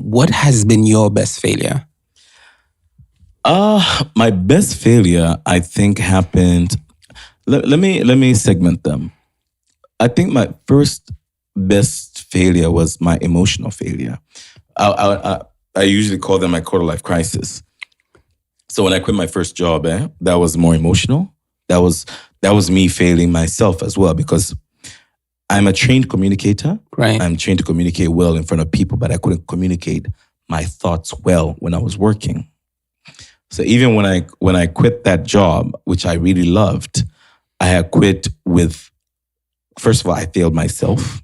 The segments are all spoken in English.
what has been your best failure? My best failure, I think, happened. Let me segment them. I think my first best failure was my emotional failure. I usually call them my quarter life crisis. So when I quit my first job, that was more emotional. That was me failing myself as well, because I'm a trained communicator. Right. I'm trained to communicate well in front of people, but I couldn't communicate my thoughts well when I was working. So even when I quit that job, which I really loved, I had quit with, first of all, I failed myself.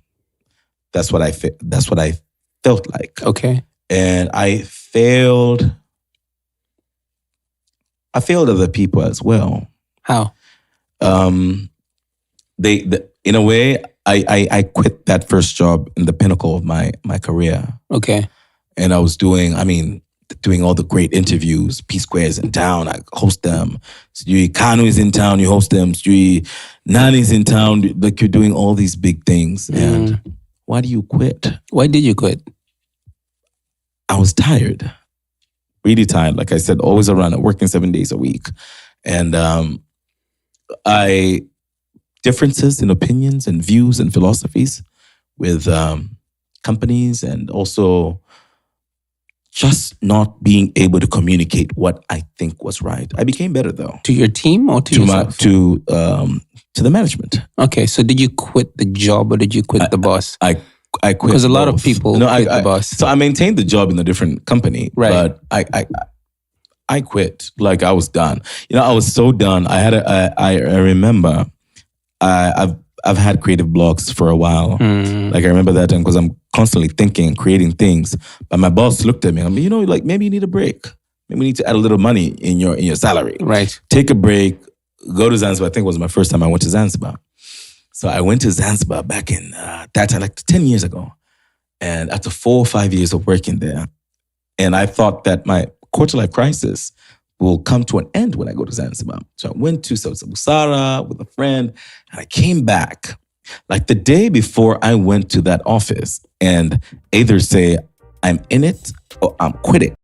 That's what I felt like. Okay. And I failed other people as well. How? They in a way, I quit that first job in the pinnacle of my career. Okay. And I was doing all the great interviews. P Square's in town, I host them. Sijui Kanu is in town, you host them. Sijui Nani's in town, like you're doing all these big things. And why do you quit? Why did you quit? I was tired, really tired. Like I said, always around it, working 7 days a week. And differences in opinions and views and philosophies with companies, and also just not being able to communicate what I think was right. I became better though. To your team or to yourself? To the management. Okay, so did you quit the job or did you quit the boss? I quit because a lot both. of people quit the boss. So I maintained the job in a different company, right? But I quit. Like I was done. I was so done. I remember I've had creative blocks for a while. Like I remember that time because I'm constantly thinking and creating things. But my boss looked at me. I mean, like maybe you need a break. Maybe we need to add a little money in your salary. Right. Take a break. Go to Zanzibar. I think it was my first time I went to Zanzibar. So I went to Zanzibar back in that time, like 10 years ago. And after 4 or 5 years of working there, and I thought that my quarter life crisis will come to an end when I go to Zanzibar. So I went to Msasa with a friend, and I came back like the day before I went to that office, and either say I'm in it or I'm quitting.